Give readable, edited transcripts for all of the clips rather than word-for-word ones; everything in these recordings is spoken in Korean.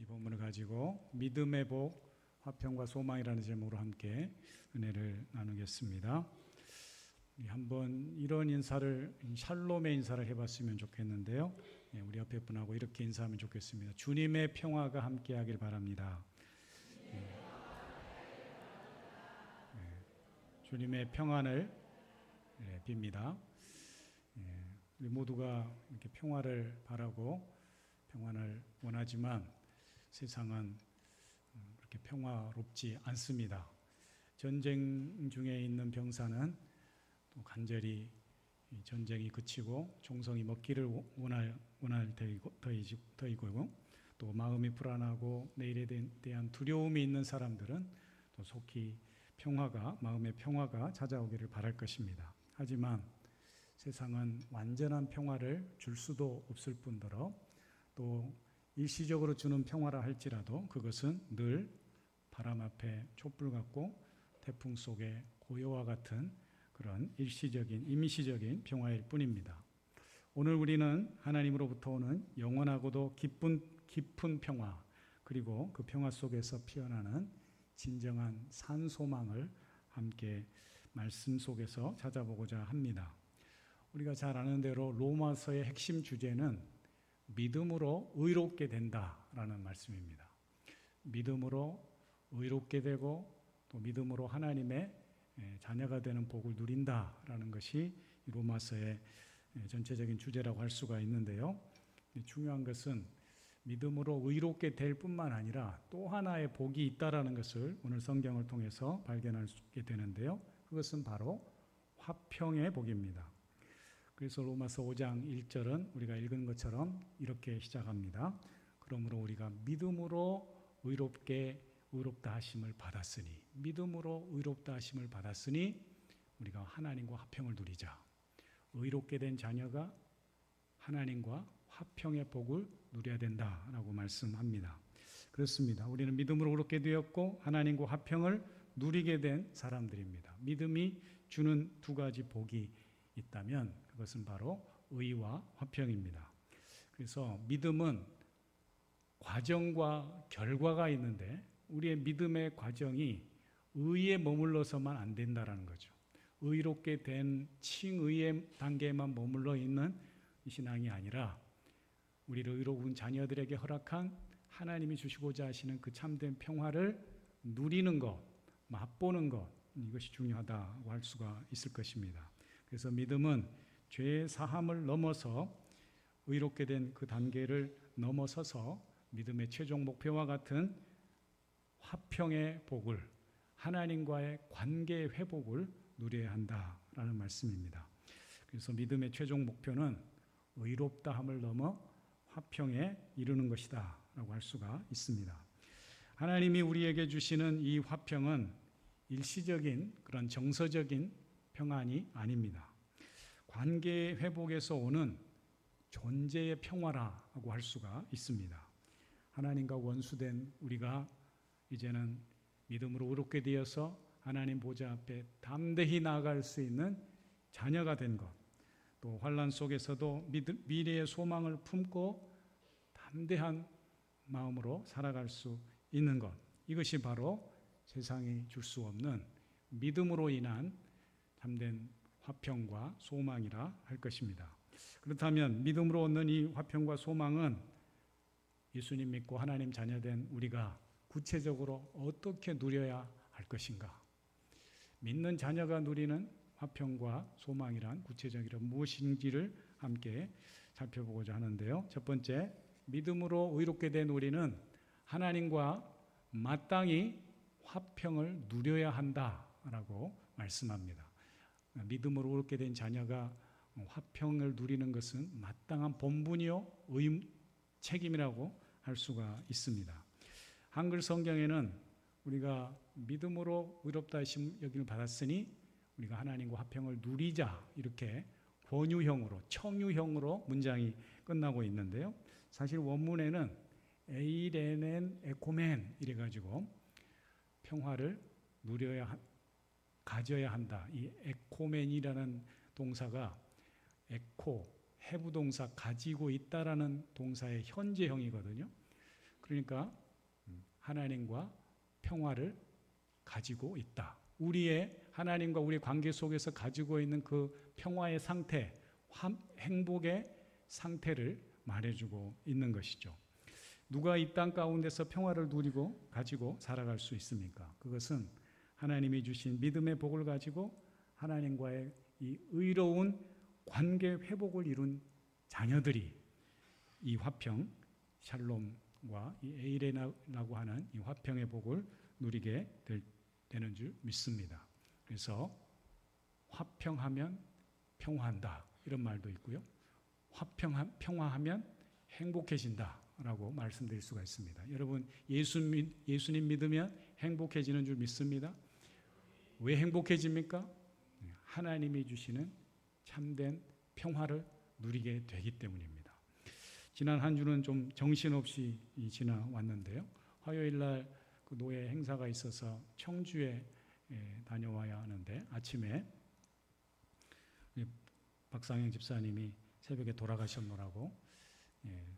본문을 가지고 믿음의 복, 화평과 소망이라는 제목으로 함께 은혜를 나누겠습니다. 한번 이런 인사를 샬롬의 인사를 해봤으면 좋겠는데요. 우리 옆에 분하고 이렇게 인사하면 좋겠습니다. 주님의 평화가 함께하길 바랍니다. 주님의 평안을 빕니다. 우리 모두가 이렇게 평화를 바라고 평안을 원하지만 세상은 그렇게 평화롭지 않습니다. 전쟁 중에 있는 병사는 또 간절히 전쟁이 그치고 총성이 먹기를 원할 터이고, 또 마음이 불안하고 내일에 대한 두려움이 있는 사람들은 또 속히 마음의 평화가 찾아오기를 바랄 것입니다. 하지만 세상은 완전한 평화를 줄 수도 없을 뿐더러 또 일시적으로 주는 평화라 할지라도 그것은 늘 바람 앞에 촛불 같고 태풍 속의 고요와 같은 그런 임시적인 평화일 뿐입니다. 오늘 우리는 하나님으로부터 오는 영원하고도 깊은 평화, 그리고 그 평화 속에서 피어나는 진정한 산소망을 함께 말씀 속에서 찾아보고자 합니다. 우리가 잘 아는 대로 로마서의 핵심 주제는 믿음으로 의롭게 된다라는 말씀입니다. 믿음으로 의롭게 되고 또 믿음으로 하나님의 자녀가 되는 복을 누린다라는 것이 로마서의 전체적인 주제라고 할 수가 있는데요. 중요한 것은 믿음으로 의롭게 될 뿐만 아니라 또 하나의 복이 있다라는 것을 오늘 성경을 통해서 발견하게 되는데요. 그것은 바로 화평의 복입니다. 그래서 로마서 5장 1절은 우리가 읽은 것처럼 이렇게 시작합니다. 그러므로 우리가 믿음으로 의롭다 하심을 받았으니, 믿음으로 의롭다 하심을 받았으니 우리가 하나님과 화평을 누리자. 의롭게 된 자녀가 하나님과 화평의 복을 누려야 된다라고 말씀합니다. 그렇습니다. 우리는 믿음으로 의롭게 되었고 하나님과 화평을 누리게 된 사람들입니다. 믿음이 주는 두 가지 복이 있다면 그것은 바로 의와 화평입니다. 그래서 믿음은 과정과 결과가 있는데 우리의 믿음의 과정이 의에 머물러서만 안 된다는 거죠. 의롭게 된 칭의의 단계에만 머물러 있는 신앙이 아니라 우리를 의로운 자녀들에게 허락한 하나님이 주시고자 하시는 그 참된 평화를 누리는 것, 맛보는 것, 이것이 중요하다고 할 수가 있을 것입니다. 그래서 믿음은 죄의 사함을 넘어서 의롭게 된 그 단계를 넘어서서 믿음의 최종 목표와 같은 화평의 복을, 하나님과의 관계의 회복을 누려야 한다라는 말씀입니다. 그래서 믿음의 최종 목표는 의롭다함을 넘어 화평에 이르는 것이다 라고 할 수가 있습니다. 하나님이 우리에게 주시는 이 화평은 일시적인 그런 정서적인 평안이 아닙니다. 관계 회복에서 오는 존재의 평화라고 할 수가 있습니다. 하나님과 원수된 우리가 이제는 믿음으로 의롭게 되어서 하나님 보좌 앞에 담대히 나아갈 수 있는 자녀가 된 것, 또 환난 속에서도 미래의 소망을 품고 담대한 마음으로 살아갈 수 있는 것, 이것이 바로 세상이 줄 수 없는 믿음으로 인한 참된 화평과 소망이라 할 것입니다. 그렇다면 믿음으로 얻는 이 화평과 소망은 예수님 믿고 하나님 자녀된 우리가 구체적으로 어떻게 누려야 할 것인가? 믿는 자녀가 누리는 화평과 소망이란 구체적으로 무엇인지를 함께 살펴보고자 하는데요. 첫 번째, 믿음으로 의롭게 된 우리는 하나님과 마땅히 화평을 누려야 한다라고 말씀합니다. 믿음으로 의롭게 된 자녀가 화평을 누리는 것은 마땅한 본분이요 책임이라고 할 수가 있습니다. 한글 성경에는 우리가 믿음으로 의롭다 하심 여김을 받았으니 우리가 하나님과 화평을 누리자, 이렇게 권유형으로, 청유형으로 문장이 끝나고 있는데요. 사실 원문에는 에이레넨 에코멘 이래가지고 평화를 가져야 한다. 이 에코멘이라는 동사가 에코, 해부동사 가지고 있다라는 동사의 현재형이거든요. 그러니까 하나님과 평화를 가지고 있다. 우리의 하나님과 우리 관계 속에서 가지고 있는 그 평화의 상태, 행복의 상태를 말해주고 있는 것이죠. 누가 이 땅 가운데서 평화를 누리고 가지고 살아갈 수 있습니까? 그것은 하나님이 주신 믿음의 복을 가지고 하나님과의 이 의로운 관계 회복을 이룬 자녀들이 이 화평, 샬롬과 이 에이레나라고 하는 이 화평의 복을 누리게 되는 줄 믿습니다. 그래서 화평하면 평화한다 이런 말도 있고요. 평화하면 행복해진다라고 말씀드릴 수가 있습니다. 여러분 예수님 믿으면 행복해지는 줄 믿습니다. 왜 행복해집니까? 하나님이 주시는 참된 평화를 누리게 되기 때문입니다. 지난 한 주는 좀 정신없이 지나왔는데요. 화요일 날 그 노예 행사가 있어서 청주에 다녀와야 하는데 아침에 박상영 집사님이 새벽에 돌아가셨노라고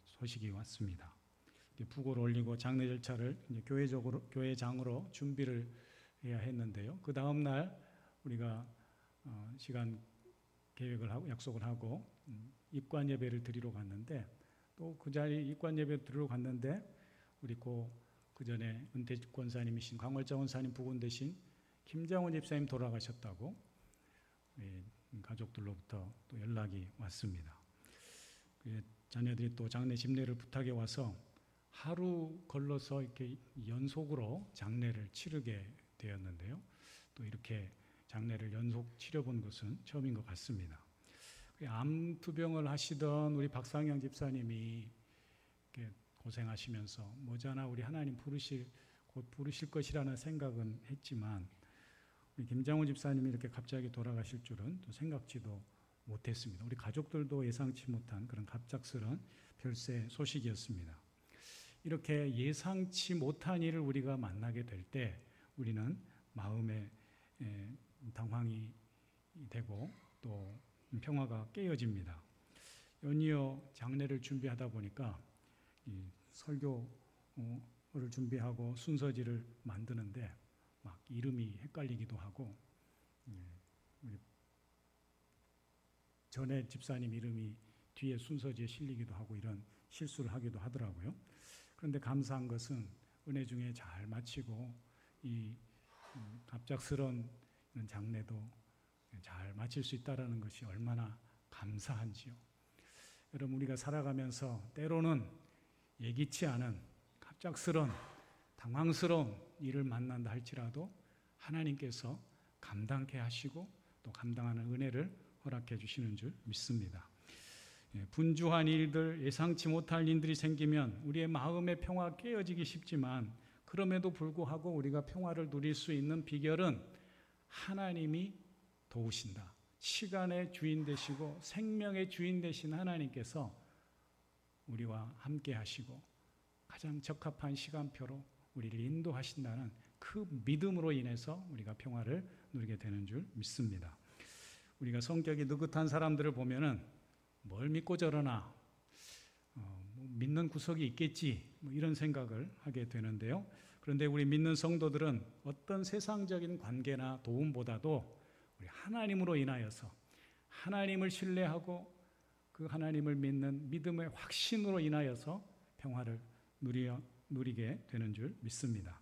소식이 왔습니다. 부고를 올리고 장례 절차를 교회장으로 준비를 해야 했는데요. 그 다음 날 우리가 시간 계획을 하고 약속을 하고 입관 예배를 드리러 갔는데 또 그 자리 입관 예배 드리러 갔는데 우리 그 전에 은퇴 권사님이신 광월자 원사님 부군 되신 김장훈 집사님 돌아가셨다고 가족들로부터 또 연락이 왔습니다. 자녀들이 또 장례 집례를 부탁해 와서 하루 걸러서 이렇게 연속으로 장례를 치르게 되었는데요. 또 이렇게 장례를 연속 치러본 것은 처음인 것 같습니다. 암투병을 하시던 우리 박상영 집사님이 이렇게 고생하시면서 뭐잖아 우리 하나님 곧 부르실 것이라는 생각은 했지만 우리 김장훈 집사님이 이렇게 갑자기 돌아가실 줄은 또 생각지도 못했습니다. 우리 가족들도 예상치 못한 그런 갑작스러운 별세 소식이었습니다. 이렇게 예상치 못한 일을 우리가 만나게 될 때 우리는 마음에 당황이 되고 또 평화가 깨어집니다. 연이어 장례를 준비하다 보니까 이 설교를 준비하고 순서지를 만드는데 막 이름이 헷갈리기도 하고 우리 전에 집사님 이름이 뒤에 순서지에 실리기도 하고 이런 실수를 하기도 하더라고요. 그런데 감사한 것은 은혜 중에 잘 마치고 이 갑작스러운 장례도 잘 마칠 수 있다는 것이 얼마나 감사한지요. 여러분 우리가 살아가면서 때로는 예기치 않은 갑작스러운 당황스러운 일을 만난다 할지라도 하나님께서 감당케 하시고 또 감당하는 은혜를 허락해 주시는 줄 믿습니다. 분주한 일들, 예상치 못할 일들이 생기면 우리의 마음의 평화 깨어지기 쉽지만 그럼에도 불구하고 우리가 평화를 누릴 수 있는 비결은 하나님이 도우신다. 시간의 주인 되시고 생명의 주인 되신 하나님께서 우리와 함께 하시고 가장 적합한 시간표로 우리를 인도하신다는 그 믿음으로 인해서 우리가 평화를 누리게 되는 줄 믿습니다. 우리가 성격이 느긋한 사람들을 보면은 뭘 믿고 저러나 믿는 구석이 있겠지 이런 생각을 하게 되는데요. 그런데 우리 믿는 성도들은 어떤 세상적인 관계나 도움보다도 우리 하나님으로 인하여서 하나님을 신뢰하고 그 하나님을 믿는 믿음의 확신으로 인하여서 평화를 누리게 되는 줄 믿습니다.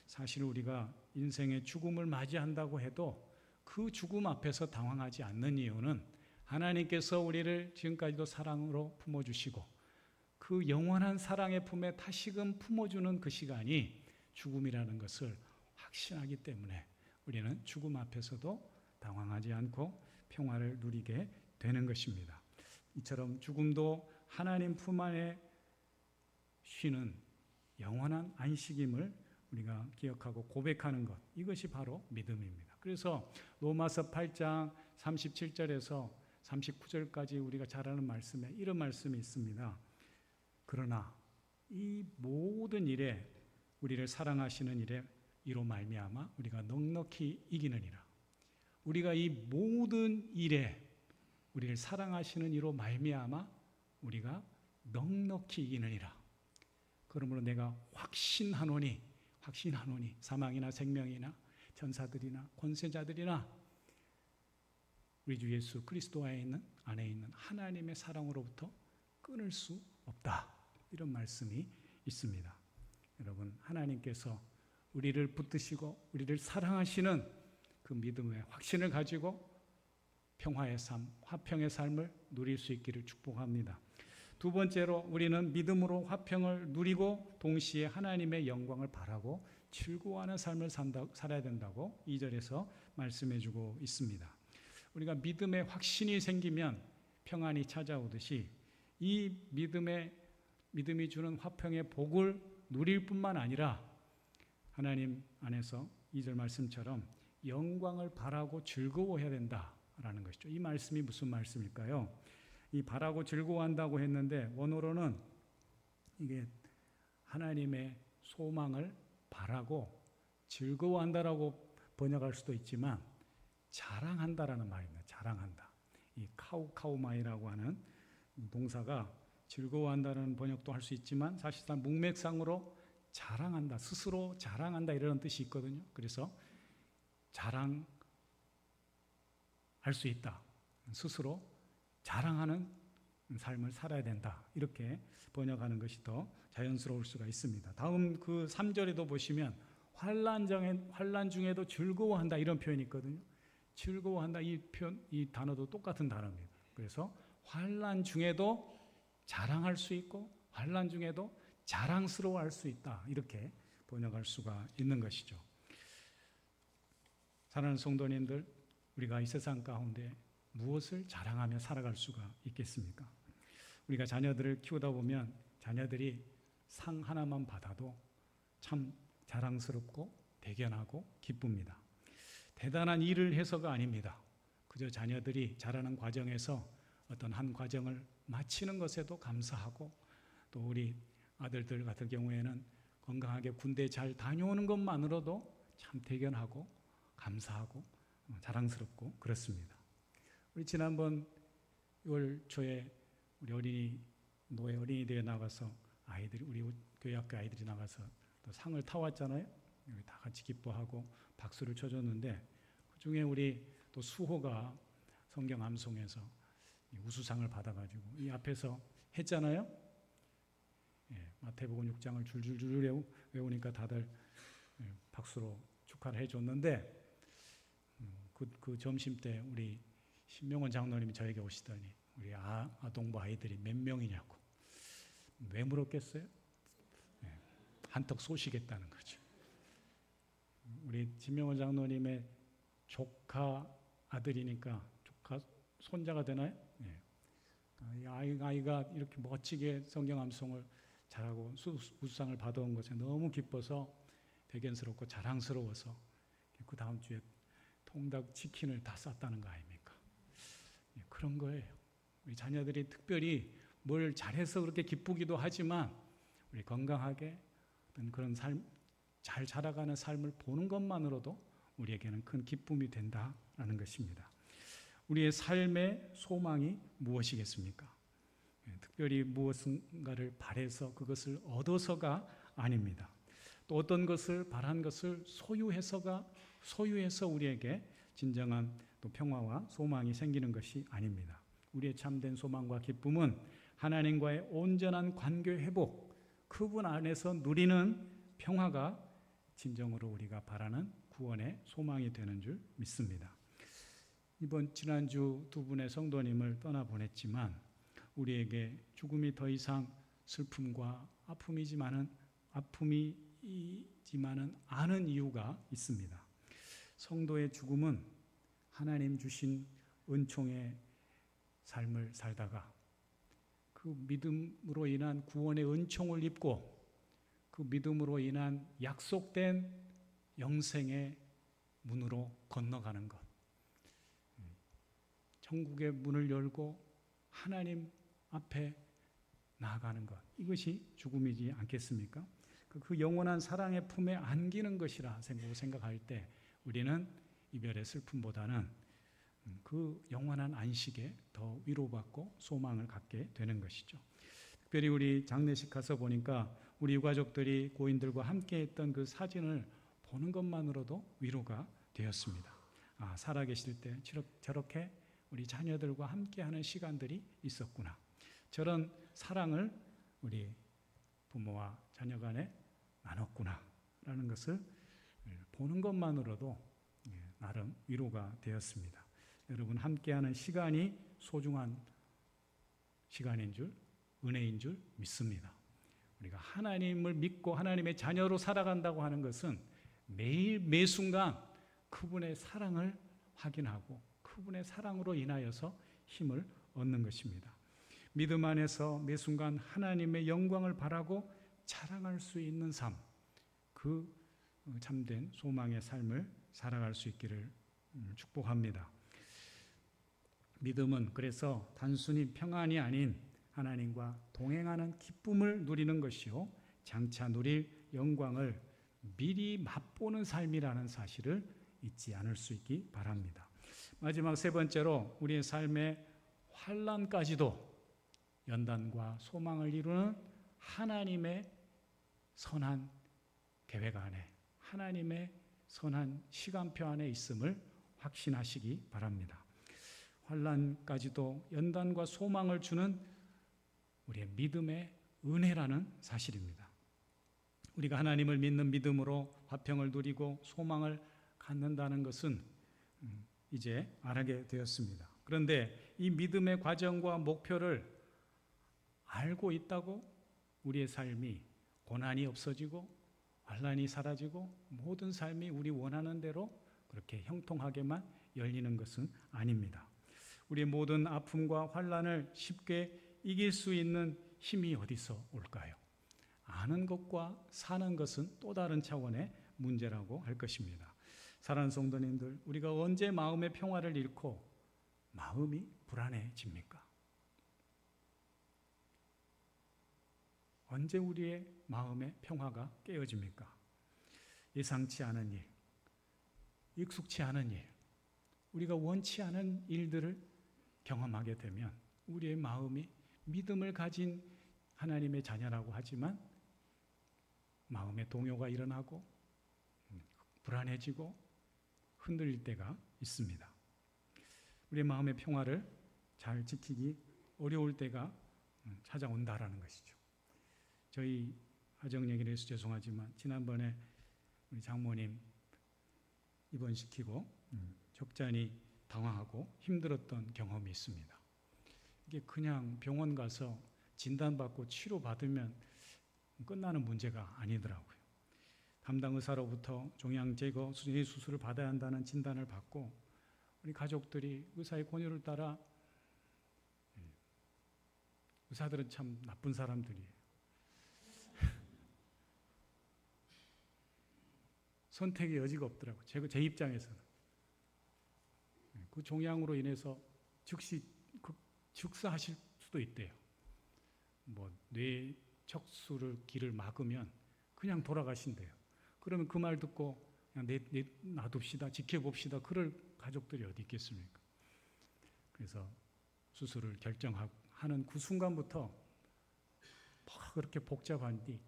사실 우리가 인생의 죽음을 맞이한다고 해도 그 죽음 앞에서 당황하지 않는 이유는 하나님께서 우리를 지금까지도 사랑으로 품어주시고 그 영원한 사랑의 품에 다시금 품어주는 그 시간이 죽음이라는 것을 확신하기 때문에 우리는 죽음 앞에서도 당황하지 않고 평화를 누리게 되는 것입니다. 이처럼 죽음도 하나님 품 안에 쉬는 영원한 안식임을 우리가 기억하고 고백하는 것, 이것이 바로 믿음입니다. 그래서 로마서 8장 37절에서 39절까지 우리가 잘 아는 말씀에 이런 말씀이 있습니다. 그러나 이 모든 일에 우리를 사랑하시는 일에 이로 말미암아 우리가 넉넉히 이기느니라. 우리가 이 모든 일에 우리를 사랑하시는 이로 말미암아 우리가 넉넉히 이기느니라. 그러므로 내가 확신하노니 사망이나 생명이나 천사들이나 권세자들이나 우리 주 예수 그리스도 안에 있는 하나님의 사랑으로부터 끊을 수 없다. 이런 말씀이 있습니다. 여러분, 하나님께서 우리를 붙드시고 우리를 사랑하시는 그 믿음의 확신을 가지고 평화의 삶, 화평의 삶을 누릴 수 있기를 축복합니다. 두 번째로 우리는 믿음으로 화평을 누리고 동시에 하나님의 영광을 바라고 즐거워하는 삶을 살아야 된다고 2절에서 말씀해 주고 있습니다. 우리가 믿음의 확신이 생기면 평안이 찾아오듯이 이 믿음이 주는 화평의 복을 누릴 뿐만 아니라 하나님 안에서 2절 말씀처럼 영광을 바라고 즐거워해야 된다라는 것이죠. 이 말씀이 무슨 말씀일까요? 이 바라고 즐거워한다고 했는데 원어로는 이게 하나님의 소망을 바라고 즐거워한다라고 번역할 수도 있지만 자랑한다라는 말입니다. 자랑한다. 이 카우카우마이라고 하는 동사가 즐거워한다는 번역도 할 수 있지만 사실상 문맥상으로 자랑한다, 스스로 자랑한다 이런 뜻이 있거든요. 그래서 자랑할 수 있다. 스스로 자랑하는 삶을 살아야 된다. 이렇게 번역하는 것이 더 자연스러울 수가 있습니다. 다음 그 3절에도 보시면 환난 중에도 즐거워한다 이런 표현이 있거든요. 즐거워한다 이 단어도 똑같은 단어입니다. 그래서 환난 중에도 자랑할 수 있고 환난 중에도 자랑스러워할 수 있다. 이렇게 번역할 수가 있는 것이죠. 사랑하는 성도님들, 우리가 이 세상 가운데 무엇을 자랑하며 살아갈 수가 있겠습니까? 우리가 자녀들을 키우다 보면 자녀들이 상 하나만 받아도 참 자랑스럽고 대견하고 기쁩니다. 대단한 일을 해서가 아닙니다. 그저 자녀들이 자라는 과정에서 어떤 한 과정을 마치는 것에도 감사하고 또 우리 아들들 같은 경우에는 건강하게 군대 잘 다녀오는 것만으로도 참 대견하고 감사하고 자랑스럽고 그렇습니다. 우리 지난번 6월 초에 우리 노예 어린이대회 나가서 우리 교회 학교 아이들이 나가서 또 상을 타왔잖아요. 우리 다 같이 기뻐하고 박수를 쳐줬는데 그중에 우리 또 수호가 성경 암송에서 우수상을 받아가지고 이 앞에서 했잖아요. 마태복음 6장을 줄줄줄 외우니까 다들 박수로 축하를 해줬는데 그 점심 때 우리 신명원 장로님이 저에게 오시더니 우리 아동부 아이들이 몇 명이냐고 왜 물었겠어요? 한턱 쏘시겠다는 거죠. 우리 신명원 장로님의 조카 아들이니까 조카 손자가 되나요? 이 아이가 이렇게 멋지게 성경 암송을 잘하고 우수상을 받아온 것에 너무 기뻐서 대견스럽고 자랑스러워서 그 다음 주에 통닭 치킨을 다 쌌다는 거 아닙니까? 그런 거예요. 우리 자녀들이 특별히 뭘 잘해서 그렇게 기쁘기도 하지만 우리 건강하게 그런 삶, 잘 자라가는 삶을 보는 것만으로도 우리에게는 큰 기쁨이 된다라는 것입니다. 우리의 삶의 소망이 무엇이겠습니까? 특별히 무엇인가를 바래서 그것을 얻어서가 아닙니다. 또 어떤 것을 바란 것을 소유해서 우리에게 진정한 또 평화와 소망이 생기는 것이 아닙니다. 우리의 참된 소망과 기쁨은 하나님과의 온전한 관계 회복, 그분 안에서 누리는 평화가 진정으로 우리가 바라는 구원의 소망이 되는 줄 믿습니다. 지난주 두 분의 성도님을 떠나보냈지만 우리에게 죽음이 더 이상 슬픔과 아픔이지만은 아는 이유가 있습니다. 성도의 죽음은 하나님 주신 은총의 삶을 살다가 그 믿음으로 인한 구원의 은총을 입고 그 믿음으로 인한 약속된 영생의 문으로 건너가는 것, 천국의 문을 열고 하나님 앞에 나아가는 것, 이것이 죽음이지 않겠습니까? 그 영원한 사랑의 품에 안기는 것이라 생각할 때 우리는 이별의 슬픔보다는 그 영원한 안식에 더 위로받고 소망을 갖게 되는 것이죠. 특별히 우리 장례식 가서 보니까 우리 유가족들이 고인들과 함께 했던 그 사진을 보는 것만으로도 위로가 되었습니다. 아, 살아계실 때 저렇게 우리 자녀들과 함께하는 시간들이 있었구나. 저런 사랑을 우리 부모와 자녀 간에 나눴구나 라는 것을 보는 것만으로도 나름 위로가 되었습니다. 여러분, 함께하는 시간이 소중한 시간인 줄, 은혜인 줄 믿습니다. 우리가 하나님을 믿고 하나님의 자녀로 살아간다고 하는 것은 매일 매순간 그분의 사랑을 확인하고 그분의 사랑으로 인하여서 힘을 얻는 것입니다. 믿음 안에서 매순간 하나님의 영광을 바라고 자랑할 수 있는 삶, 그 참된 소망의 삶을 살아갈 수 있기를 축복합니다. 믿음은 그래서 단순히 평안이 아닌 하나님과 동행하는 기쁨을 누리는 것이요, 장차 누릴 영광을 미리 맛보는 삶이라는 사실을 잊지 않을 수 있기 바랍니다. 마지막 세 번째로 우리의 삶의 환난까지도 연단과 소망을 이루는 하나님의 선한 계획 안에, 하나님의 선한 시간표 안에 있음을 확신하시기 바랍니다. 환난까지도 연단과 소망을 주는 우리의 믿음의 은혜라는 사실입니다. 우리가 하나님을 믿는 믿음으로 화평을 누리고 소망을 갖는다는 것은 이제 알게 되었습니다. 그런데 이 믿음의 과정과 목표를 알고 있다고 우리의 삶이 고난이 없어지고 환난이 사라지고 모든 삶이 우리 원하는 대로 그렇게 형통하게만 열리는 것은 아닙니다. 우리의 모든 아픔과 환난을 쉽게 이길 수 있는 힘이 어디서 올까요? 아는 것과 사는 것은 또 다른 차원의 문제라고 할 것입니다. 사랑하는 성도님들, 우리가 언제 마음의 평화를 잃고 마음이 불안해집니까? 언제 우리의 마음의 평화가 깨어집니까? 예상치 않은 일, 익숙치 않은 일, 우리가 원치 않은 일들을 경험하게 되면 우리의 마음이 믿음을 가진 하나님의 자녀라고 하지만 마음의 동요가 일어나고 불안해지고 흔들릴 때가 있습니다. 우리의 마음의 평화를 잘 지키기 어려울 때가 찾아온다라는 것이죠. 저희 가정 얘기를 해서 죄송하지만 지난번에 우리 장모님 입원시키고 적잖이 당황하고 힘들었던 경험이 있습니다. 이게 그냥 병원 가서 진단받고 치료받으면 끝나는 문제가 아니더라고요. 담당 의사로부터 종양 제거 수술을 받아야 한다는 진단을 받고 우리 가족들이 의사의 권유를 따라, 의사들은 참 나쁜 사람들이에요. 선택의 여지가 없더라고요. 제 입장에서는. 그 종양으로 인해서 즉시 즉사하실 수도 있대요. 뇌 척수를 길을 막으면 그냥 돌아가신대요. 그러면 그 말 듣고 그냥 놔둡시다, 지켜봅시다, 그럴 가족들이 어디 있겠습니까? 그래서 수술을 결정하는 그 순간부터 그렇게 복잡한 뒤,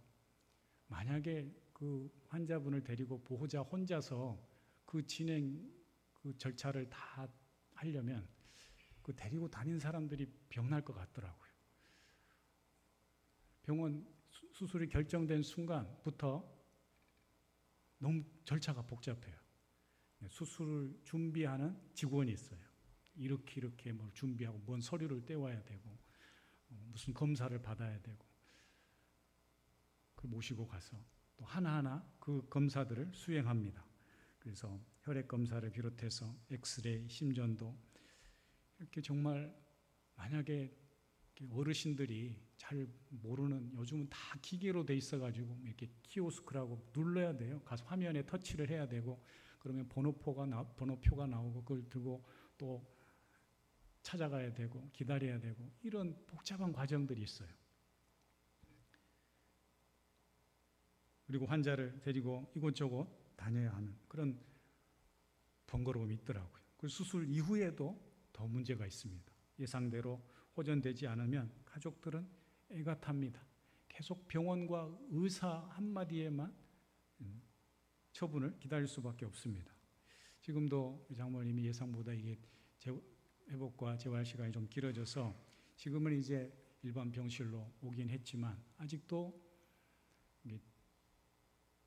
만약에 그 환자분을 데리고 보호자 혼자서 그 절차를 다 하려면 그 데리고 다닌 사람들이 병날 것 같더라고요. 병원 수술이 결정된 순간부터 너무 절차가 복잡해요. 수술을 준비하는 직원이 있어요. 이렇게 뭘 준비하고 뭔 서류를 떼와야 되고 무슨 검사를 받아야 되고, 그걸 모시고 가서 또 하나하나 그 검사들을 수행합니다. 그래서 혈액 검사를 비롯해서 엑스레이, 심전도, 이렇게 정말 만약에 어르신들이 잘 모르는, 요즘은 다 기계로 돼 있어가지고 이렇게 키오스크라고 눌러야 돼요. 가서 화면에 터치를 해야 되고, 그러면 번호표가 나오고 그걸 들고 또 찾아가야 되고 기다려야 되고, 이런 복잡한 과정들이 있어요. 그리고 환자를 데리고 이곳저곳 다녀야 하는 그런 번거로움이 있더라고요. 그 수술 이후에도 더 문제가 있습니다. 예상대로 호전되지 않으면 가족들은 애가 탑니다. 계속 병원과 의사 한마디에만 처분을 기다릴 수밖에 없습니다. 지금도 장모님이 예상보다 이게 회복과 재활 시간이 좀 길어져서 지금은 이제 일반 병실로 오긴 했지만 아직도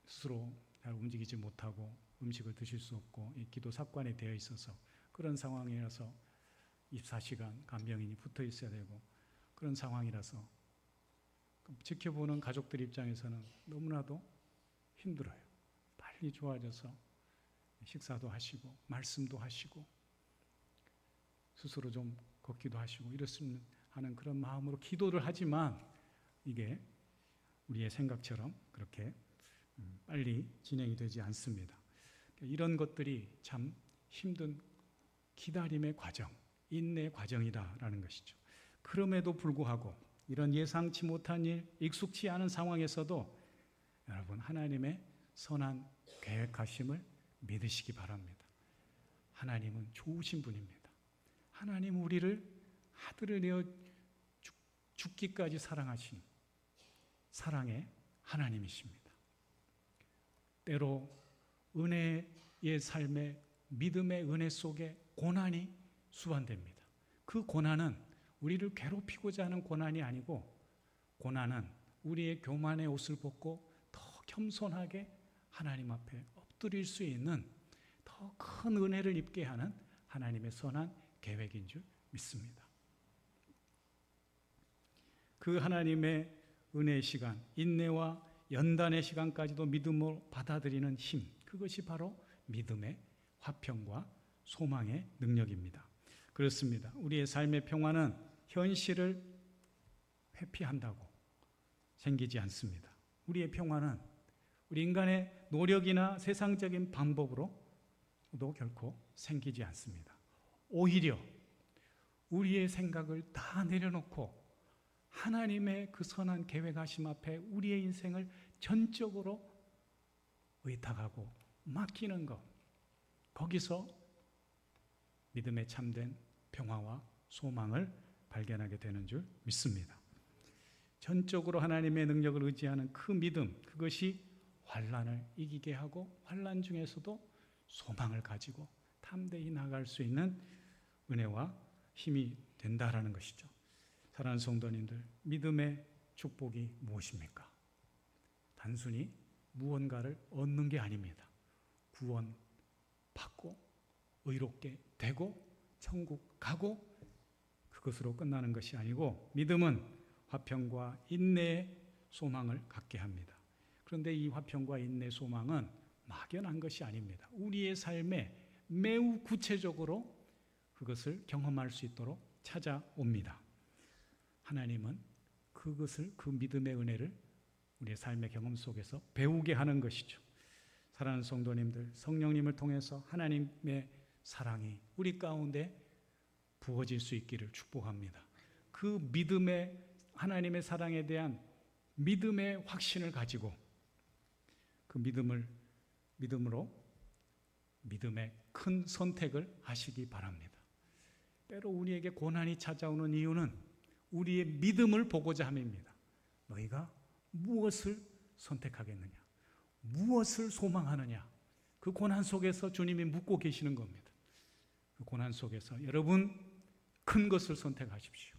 스스로 잘 움직이지 못하고 음식을 드실 수 없고 기도 삽관에 되어 있어서 그런 상황이라서 24시간 간병인이 붙어 있어야 되고 그런 상황이라서 지켜보는 가족들 입장에서는 너무나도 힘들어요. 빨리 좋아져서 식사도 하시고 말씀도 하시고 스스로 좀 걷기도 하시고 이랬으면 하는 그런 마음으로 기도를 하지만 이게 우리의 생각처럼 그렇게 빨리 진행이 되지 않습니다. 이런 것들이 참 힘든 기다림의 과정, 인내의 과정이다라는 것이죠. 그럼에도 불구하고 이런 예상치 못한 일, 익숙치 않은 상황에서도 여러분 하나님의 선한 계획하심을 믿으시기 바랍니다. 하나님은 좋으신 분입니다. 하나님 우리를 아들을 내어 죽기까지 사랑하신 사랑의 하나님이십니다. 때로 은혜의 삶에 믿음의 은혜 속에 고난이 수반됩니다. 그 고난은 우리를 괴롭히고자 하는 고난이 아니고 고난은 우리의 교만의 옷을 벗고 더 겸손하게 하나님 앞에 엎드릴 수 있는 더 큰 은혜를 입게 하는 하나님의 선한 계획인 줄 믿습니다. 그 하나님의 은혜의 시간, 인내와 연단의 시간까지도 믿음으로 받아들이는 힘, 그것이 바로 믿음의 화평과 소망의 능력입니다. 그렇습니다. 우리의 삶의 평화는 현실을 회피한다고 생기지 않습니다. 우리의 평화는 우리 인간의 노력이나 세상적인 방법으로도 결코 생기지 않습니다. 오히려 우리의 생각을 다 내려놓고 하나님의 그 선한 계획하심 앞에 우리의 인생을 전적으로 의탁하고 맡기는 것, 거기서 믿음에 참된 평화와 소망을 발견하게 되는 줄 믿습니다. 전적으로 하나님의 능력을 의지하는 그 믿음, 그것이 환난을 이기게 하고 환난 중에서도 소망을 가지고 담대히 나아갈 수 있는 은혜와 힘이 된다라는 것이죠. 사랑하는 성도님들, 믿음의 축복이 무엇입니까? 단순히 무언가를 얻는 게 아닙니다. 구원 받고 의롭게 되고 천국 가고 그것으로 끝나는 것이 아니고 믿음은 화평과 인내의 소망을 갖게 합니다. 그런데 이 화평과 인내 소망은 막연한 것이 아닙니다. 우리의 삶에 매우 구체적으로 그것을 경험할 수 있도록 찾아옵니다. 하나님은 그것을, 그 믿음의 은혜를 우리의 삶의 경험 속에서 배우게 하는 것이죠. 사랑하는 성도님들, 성령님을 통해서 하나님의 사랑이 우리 가운데 부어질 수 있기를 축복합니다. 그 믿음의, 하나님의 사랑에 대한 믿음의 확신을 가지고 그 믿음으로 믿음의 큰 선택을 하시기 바랍니다. 때로 우리에게 고난이 찾아오는 이유는 우리의 믿음을 보고자 함입니다. 너희가 무엇을 선택하겠느냐? 무엇을 소망하느냐? 그 고난 속에서 주님이 묻고 계시는 겁니다. 그 고난 속에서 여러분 큰 것을 선택하십시오.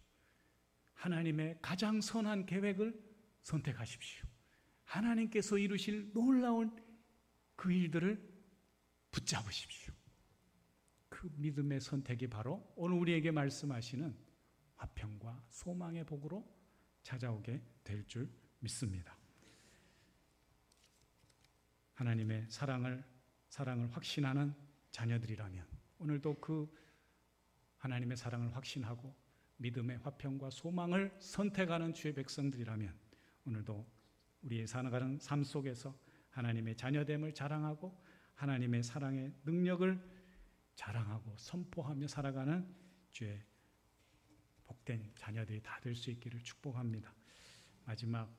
하나님의 가장 선한 계획을 선택하십시오. 하나님께서 이루실 놀라운 그 일들을 붙잡으십시오. 그 믿음의 선택이 바로 오늘 우리에게 말씀하시는 화평과 소망의 복으로 찾아오게 될 줄 믿습니다. 하나님의 사랑을 확신하는 자녀들이라면 오늘도 그 하나님의 사랑을 확신하고 믿음의 화평과 소망을 선택하는 주의 백성들이라면 오늘도 우리의 살아가는 삶 속에서 하나님의 자녀됨을 자랑하고 하나님의 사랑의 능력을 자랑하고 선포하며 살아가는 주의 복된 자녀들이 다 될 수 있기를 축복합니다. 마지막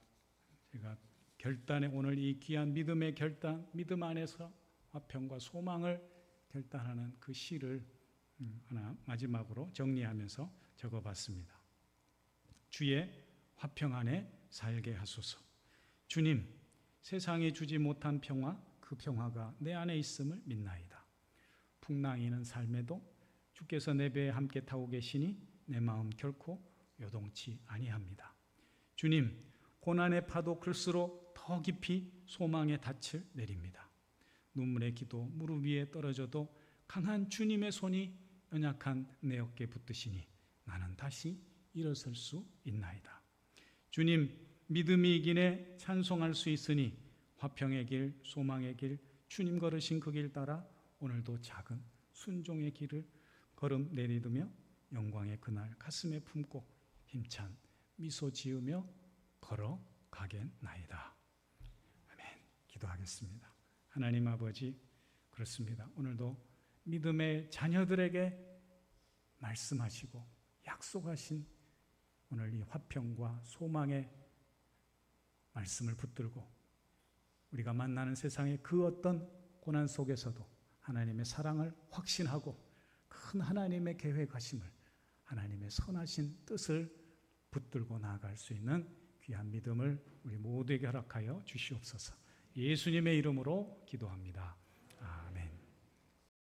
제가 결단에 오늘 이 귀한 믿음의 결단, 믿음 안에서 화평과 소망을 결단하는 그 시를 하나 마지막으로 정리하면서 적어봤습니다. 주의 화평 안에 살게 하소서. 주님, 세상에 주지 못한 평화, 그 평화가 내 안에 있음을 믿나이다. 풍랑이는 삶에도 주께서 내 배에 함께 타고 계시니 내 마음 결코 요동치 아니합니다. 주님, 고난의 파도 클수록 더 깊이 소망의 닻을 내립니다. 눈물의 기도 무릎 위에 떨어져도 강한 주님의 손이 연약한 내 어깨에 붙드시니 나는 다시 일어설 수 있나이다. 주님, 믿음이 이기네 찬송할 수 있으니 화평의 길, 소망의 길, 주님 걸으신 그 길 따라 오늘도 작은 순종의 길을 걸음 내딛으며 영광의 그날 가슴에 품고 힘찬 미소 지으며 걸어가겠나이다. 아멘. 기도하겠습니다. 하나님 아버지, 그렇습니다. 오늘도 믿음의 자녀들에게 말씀하시고 약속하신 오늘 이 화평과 소망의 말씀을 붙들고 우리가 만나는 세상의 그 어떤 고난 속에서도 하나님의 사랑을 확신하고 큰 하나님의 계획하심을, 하나님의 선하신 뜻을 붙들고 나아갈 수 있는 귀한 믿음을 우리 모두에게 허락하여 주시옵소서. 예수님의 이름으로 기도합니다. 아멘.